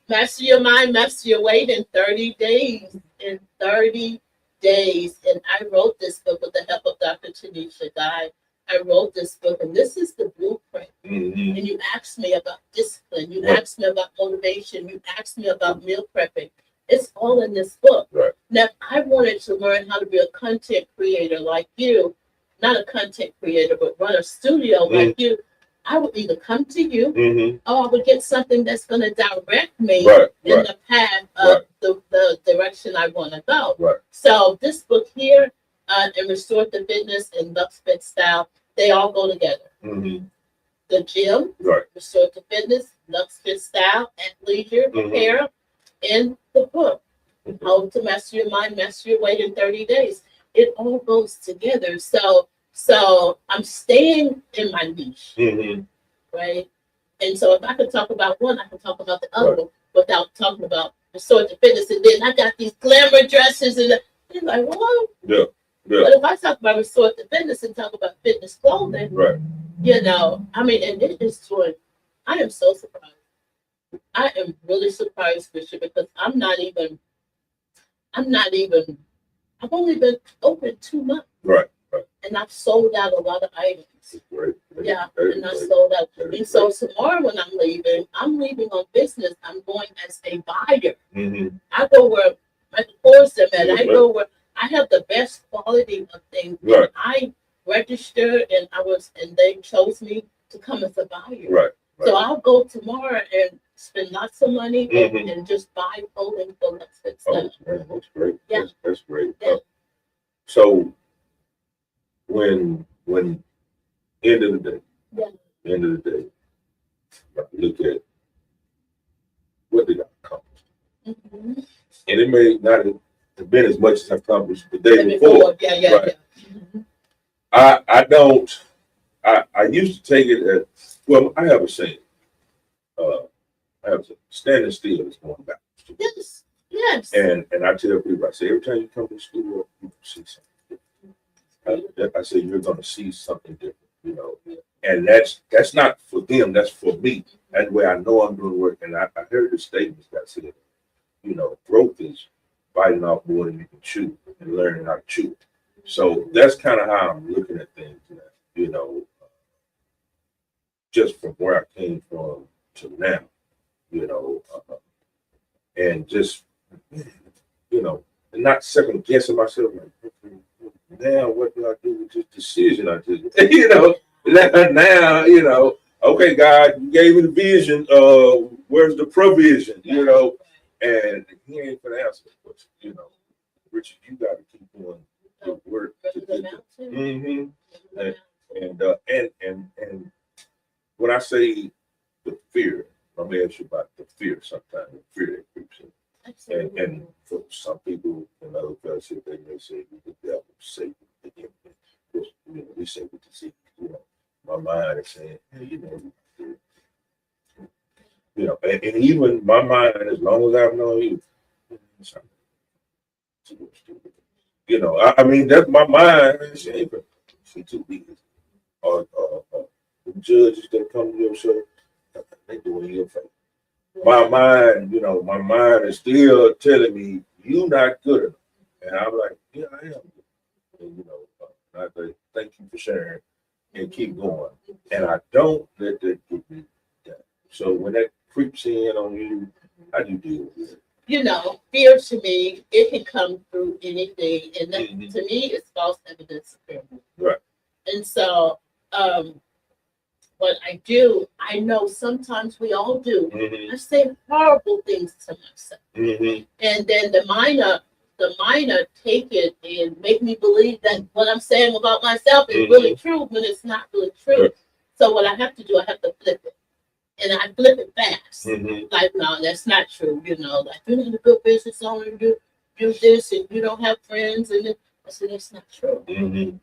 Master your mind, master your weight in 30 days. In 30 days, and I wrote this book with the help of Dr. Tanisha Guy. I wrote this book, and this is the blueprint. Mm-hmm. And you asked me about discipline. You Right. asked me about motivation. You asked me about meal prepping. It's all in this book. Right. Now, if I wanted to learn how to be a content creator like you, not a content creator, but run a studio like you, I would either come to you or I would get something that's going to direct me in the path of the direction I want to go. Right. So this book here, and Restorative Fitness and Lux Fit Style, they all go together. Mm-hmm. The gym, Right. Restorative Fitness, Lux Fit Style, and Leisure, Hair, in the book, How to Master Your Mind, Master Your Weight in 30 Days. It all goes together. So I'm staying in my niche, right? And so if I could talk about one, I can talk about the other one without talking about Restorative Fitness. And then I got these glamour dresses, and you're like, well, yeah. But if I talk about Restorative Fitness and talk about fitness clothing, right. You know, I mean, and it is doing. I am so surprised. I am really surprised, Bishop, because I've only been open 2 months. Right. And I've sold out a lot of items. Great. Yeah, and I sold out. And so tomorrow when I'm leaving on business. I'm going as a buyer. Mm-hmm. I go where my course are at. I go where I have the best quality of things. Right. I registered and they chose me to come as a buyer. Right. So I'll go tomorrow and spend lots of money and just buy clothing for Lux Fit Style. That's great. Yeah. That's great. Yeah. So when end of the day, I look at what did I accomplish? Mm-hmm. And it may not have been as much as I accomplished the day before. Yeah. Mm-hmm. I used to take it as, well, I have a saying. I have to standing still is going backwards. Yes. And I tell people, I say, every time you come to the studio, you see something different. I say, you're going to see something different, you know. And that's not for them, that's for me. That's where I know I'm doing work. And I heard the statements that said, you know, growth is biting off more than you can chew and learning how to chew. So that's kind of how I'm looking at things, you know, just from where I came from to now, you know, and just, you know, and not second guessing myself, like, now what do I do with this decision I just, you know, now, you know, okay, God, you gave me the vision, where's the provision, you know, and he ain't gonna answer the question, you know, Richard, you got to keep doing the work to get there. And when I say the fear, I'm gonna ask you about the fear sometimes, the fear that creeps in. And for some people in other places, they may say the devil, Satan, the enemy. You know, we say what to see. You know, my mind is saying, hey, you know, and even my mind, as long as I've known you, you know, I mean, that's my mind. She too big. Or the judges that come to your show, they doing your favor. My mind, you know, my mind is still telling me you not good enough, and I'm like, yeah, I am. And you know, I say thank you for sharing, and keep going. And I don't let that get me down. So when that creeps in on you, how do you deal with it? You know, fear to me, it can come through anything, and that, to me, it's false evidence of fear. Right. And so, what I do, I know sometimes we all do. I say horrible things to myself, and then the minor take it and make me believe that what I'm saying about myself is really true, when it's not really true. Right. So what I have to do, I have to flip it. And I flip it fast. Like, no, that's not true. You know, like, you're not a good business owner, you do this and you don't have friends. And then I said, that's not true.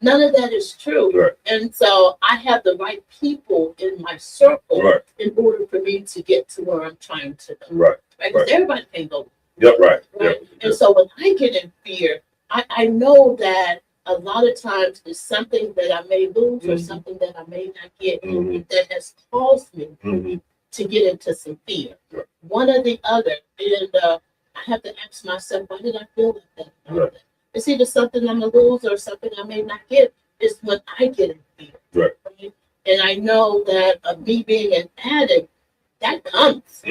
None of that is true. Right. And so I have the right people in my circle in order for me to get to where I'm trying to go. Right. Because everybody can go. Yep, right. And so when I get in fear, I know that a lot of times it's something that I may lose or something that I may not get that has caused me to get into some fear. One or the other. And I have to ask myself, why did I feel like that? it's either something I'm gonna lose or something I may not get. It's when I get in fear. Right? And I know that me being an addict, that comes.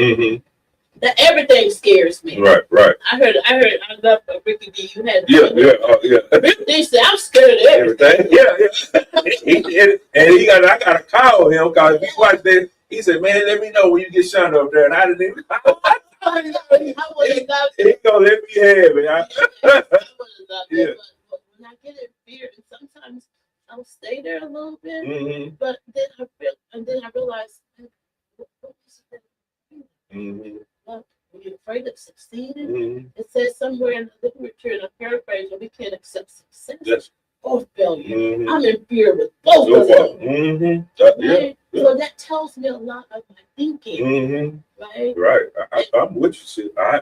That everything scares me. Right. I love Ricky D. You had Yeah. Ricky D said, I'm scared of everything. Yeah. and I gotta call him because he watched that. He said, "Man, let me know when you get Shonda up there." And I didn't even. He gonna let me have it. I would have loved it, but when I get in fear, and sometimes I'll stay there a little bit, but then I realize, what is it? When you're afraid of succeeding, it says somewhere in the literature, and I'm paraphrasing, we can't accept success or failure. I'm in fear with both of them. Right? So that tells me a lot of my thinking. Right. I'm with you. See, I'm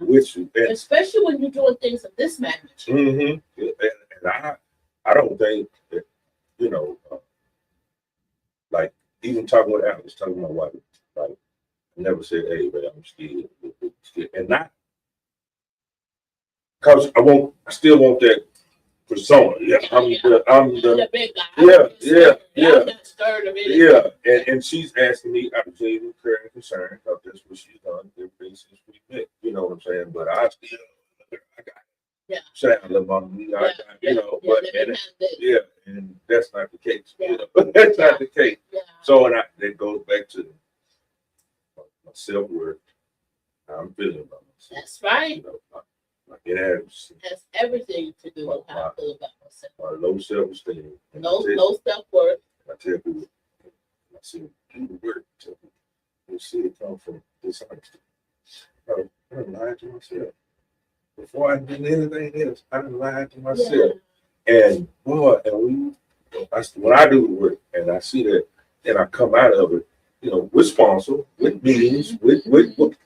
with you. And especially when you're doing things of this magnitude. And I don't think that, like even talking with Alex, talking to my wife, like I never said, "Hey, man, I'm scared," and not because I still want that persona. Yeah, I'm the big guy. I'm not scared of anything. And she's asking me out of genuine care and concern because that's what she's done everything since we met. You know what I'm saying? But I still, I got sound on me. And that's not the case. That's not the case. So that goes back to my self-worth. How I'm feeling about myself. That's right. It has everything to do with how I feel about myself. My low self-esteem. Low self-worth. I tell people, I see people work. You see it come from dishonesty. I lied to myself. Before I did anything else, I lied to myself. And boy, when I do the work and I see that, and I come out of it, with sponsor, with meetings, with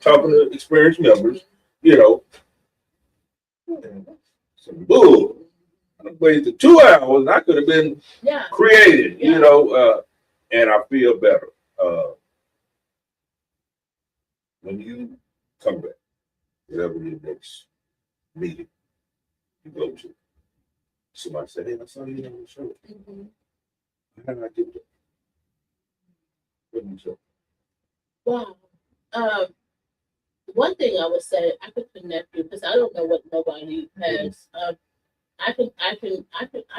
talking to experienced members, some bull. I wasted 2 hours. I could have been created, and I feel better. When you come back, whatever your next meeting you go to, somebody said, "Hey, I saw you on the show." How did I get there? What do you say? Wow. One thing I would say, I could connect you because I don't know what nobody has. I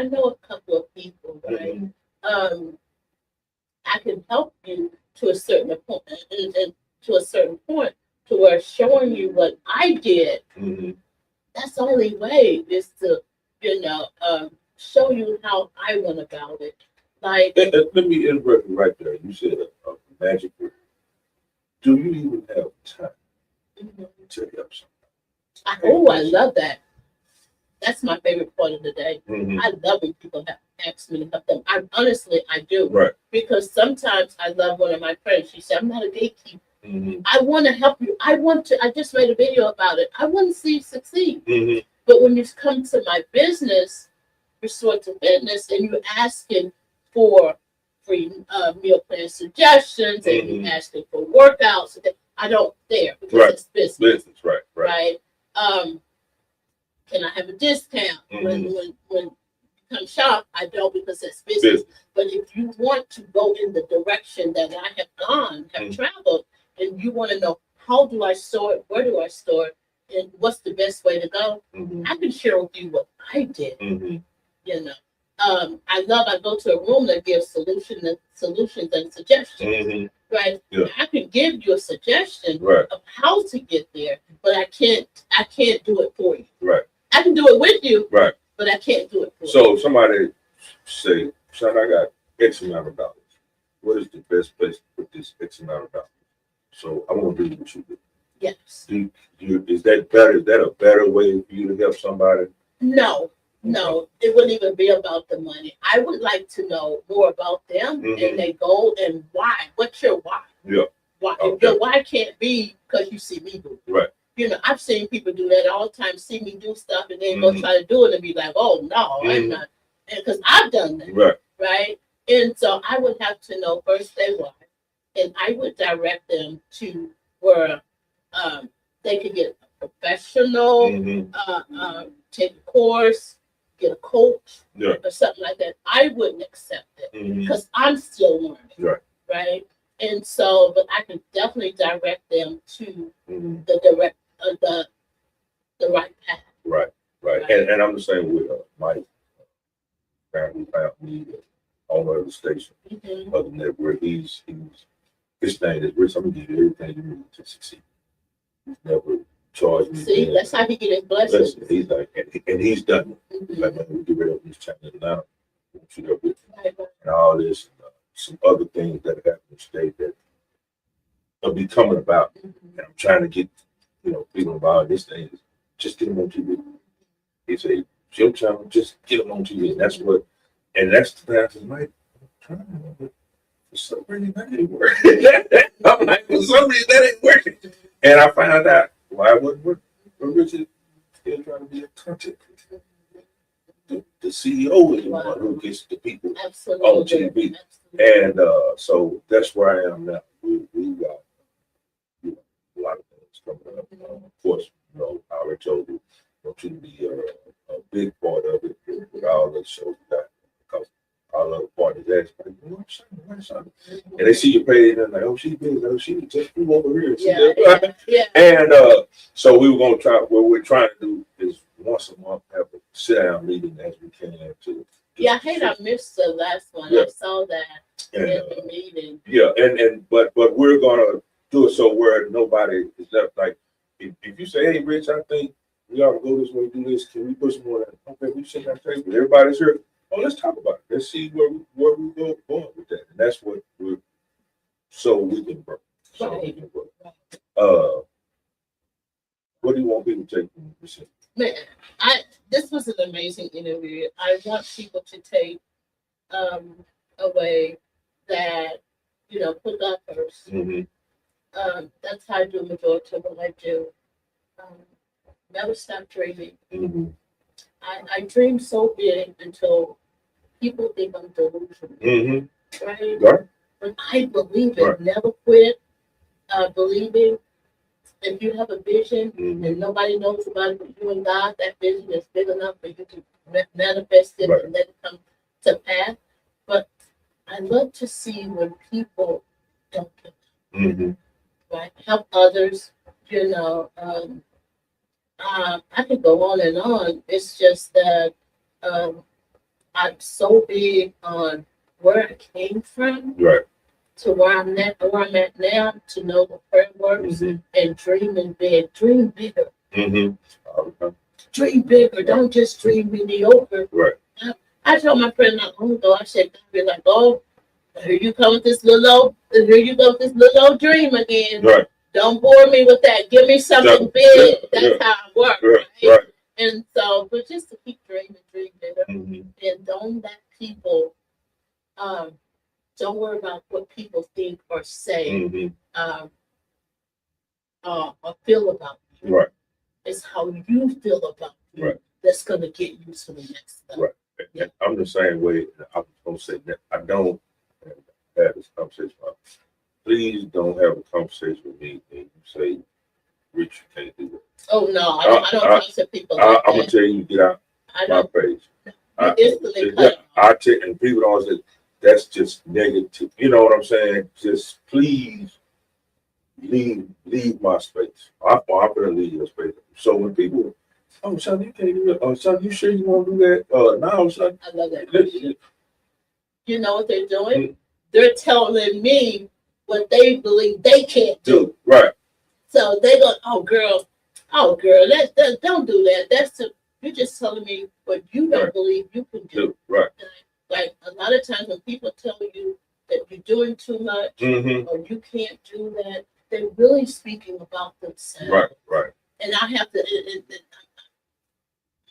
know a couple of people, right? I can help you to a certain point, and to a certain point, to where showing you what I did. That's the only way is to, show you how I went about it. Like, let me interrupt you right there. You said a magic word. Do you even have time to help somebody? I love that. That's my favorite part of the day. I love when people ask me to help them. I do. Right. Because sometimes I love one of my friends. She said, "I'm not a gatekeeper. I want to help you. I just made a video about it. I want to see you succeed." But when you come to my business, Resort to Fitness, and you're asking for free meal plan suggestions, and you're asking for workouts, I don't dare because it's business. Right. Can I have a discount when you come shop? I don't, because it's business. But if you want to go in the direction that I have traveled, and you want to know how do I store it, where do I store it, and what's the best way to go, I can share with you what I did. I go to a room that gives solutions and suggestions. Right. I can give you a suggestion of how to get there, but I can't do it for you. Right. I can do it with you. Right. But I can't do it for you. So somebody say, "Son, I got X amount of dollars. What is the best place to put this X amount of dollars? So I want to do what you do." Yes. Is that better? Is that a better way for you to help somebody? No, it wouldn't even be about the money. I would like to know more about them and their goal and why. What's your why? Yeah. Why? Okay. Your why can't be because you see me do it. Right. I've seen people do that all the time, see me do stuff, and then go try to do it and be like, "Oh, no, I'm not." Because I've done that. Right. And so I would have to know first their why, and I would direct them to where they could get professional, take a course, get a coach, or something like that, I wouldn't accept it because I'm still learning, right? And so, but I can definitely direct them to the right path. Right. And I'm the same with Mike. Apparently found me owner of the station. Other than that, where his thing is, Rich, I'm gonna give you everything you need to succeed. He's never charged me. See, that's how he get his blessings. He's like, and he's done it. Like, man, we get rid of this channel now. You know, with and all this, and, some other things that happen in the state that will be coming about. And I'm trying to get, people involved. This thing is just get them on TV. He said, your channel, just get them on TV. And that's the thing I said, Mike, I'm trying, but for some reason that ain't working. I'm like, for some reason that ain't working. And I found out why it wasn't working. But Richard still trying to be a content creator. The CEO is the one who gets the people on TV. And so that's where I am now. We got a lot of things coming up. Of course, I already told you, I want you to be a big part of it with all the shows that, because all other parties ask, and they see your page and they're like, oh, she's big, she just move over here. And so we're trying to do is once a month have a sit down meeting as we can to. I hate I missed the last one. I saw that in the meeting. But we're gonna do it so where nobody is left. Like if you say, hey, Rich, I think we ought to go this way, do this. Can we put some more? Okay, we sit down table. Everybody's here. Oh, let's talk about it. Let's see where we going with that. And that's what we're so we can work. What do you want people to take from this? Man, this was an amazing interview. I want people to take away that, put God first. That's how I do majority of what I do. Never stop dreaming. I dream so big until people think I'm delusional. Right? But I believe it. Never quit believing. If you have a vision and nobody knows about it but you and God, that vision is big enough for you to manifest it and let it come to pass. But I love to see when people don't give up, right? Help others, I could go on and on. It's just that I'm so big on where I came from. To where I'm at now, to know the prayer works and dreaming big. Dream bigger. Dream bigger. Don't just dream mediocre. I told my friend not long ago, I said, don't be like, oh, here you come with this little old dream again. Don't bore me with that. Give me something big. That's how I work. Right? And so, but just to keep dream bigger. And don't let people don't worry about what people think or say or feel about you. It's how you feel about you that's going to get you to the next level. I'm the same way. I'm going to say that I don't have this conversation. Please don't have a conversation with me and you say, Rich, you can't do it. Oh, no. I don't talk to people like I'm going to tell you, get out my page. I take, and people always say, that's just negative. You know what I'm saying? Just please leave my space. I'm gonna leave your space. So when people, oh son, you can't do it. Oh son, you sure you want to do that? No, son. I love that. You know what they're doing? They're telling me what they believe they can't do. So they go, oh girl, that don't do that. You're just telling me what you don't believe you can do. Like a lot of times when people tell you that you're doing too much or you can't do that, they're really speaking about themselves. And I have to,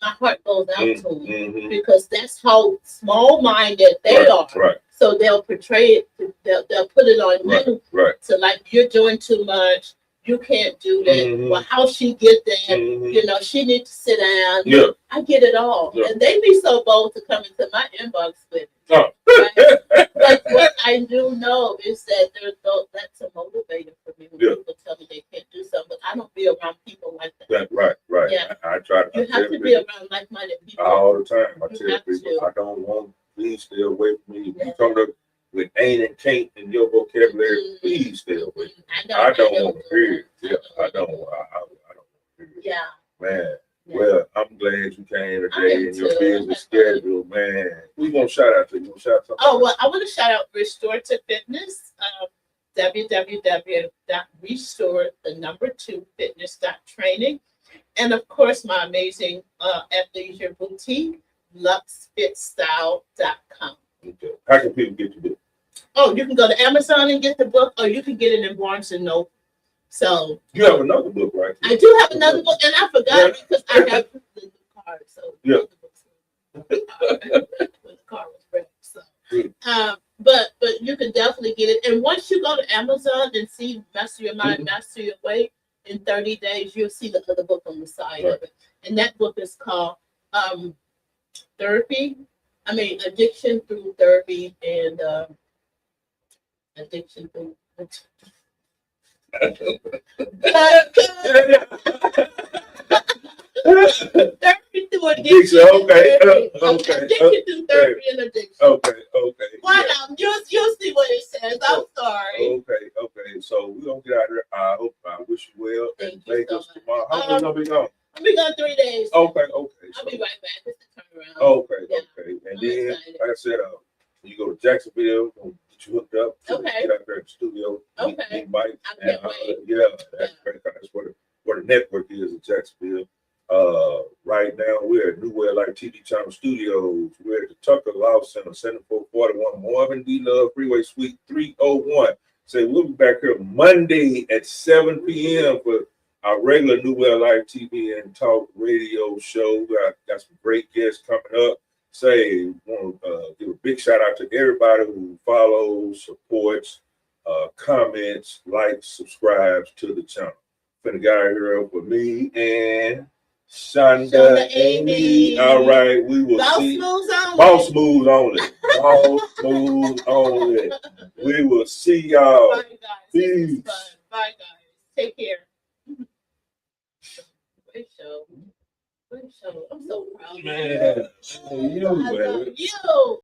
my heart goes out to them because that's how small-minded they are. So they'll portray it, they'll put it on you. So like, you're doing too much. You can't do that. Well, how she get that? She needs to sit down. I get it all. And they be so bold to come into my inbox with it. But what I do know is that that's a motivator for me when people tell me they can't do something. But I don't be around people like that. be around like-minded people. All the time. I You tell have people, to. I don't want, please stay away from me. If you come up with ain't and can't in your vocabulary, please stay away from me. I don't want to hear it. Yeah, I don't want to hear it. Yeah. Man. Yeah. Well, I'm glad you came today in your too. busy schedule, man. We gonna shout out to you. Shout out something. Oh, well, I want to shout out Restorative Fitness, www.restore2fitness.training. And of course, my amazing athleisure boutique, luxfitstyle.com. Okay. How can people get the book? Oh, you can go to Amazon and get the book, or you can get it in Barnes and Noble. So You have another book, right? I do have another book, and I forgot it because I have the card. So Yeah. the card was wrecked. So, but you can definitely get it. And once you go to Amazon and see Master Your Mind, Master Your Way, in 30 days, you'll see the other book on the side of it. And that book is called Addiction Through Therapy and Addiction Through Therapy through addiction. Okay. Addiction through therapy and addiction. Okay. Why not? You'll see what it says. I'm sorry. Okay. So we're gonna get out of here. I wish you well. Thank and you make so us much. tomorrow. How long gonna be gone? I'll be gone 3 days. Okay. I'll So, be right back. It's the turnaround. okay. Yeah. And I'm then, excited. like I said, you go to Jacksonville, we'll get you hooked up. Okay. Get out there at the studio. Okay. Meet Mike. I can't wait. That's great. That's where the network is in Jacksonville. Right now we're at New Way of Life TV Channel Studios. We're at the Tucker Law Center, 7441 Marvin D. Love Freeway Suite 301. So we'll be back here Monday at 7 p.m. for our regular New Way of Life TV and Talk radio show. We got some great guests coming up. Say, want to give a big shout out to everybody who follows, supports, comments, likes, subscribes to the channel. Finna guy here for me and Shonda Amy. All right, we will see. Boss moves only. Boss moves only. We will see y'all. Bye, guys. Peace. Bye, guys. Take care. Great show. I'm so proud of you. Man, I love you.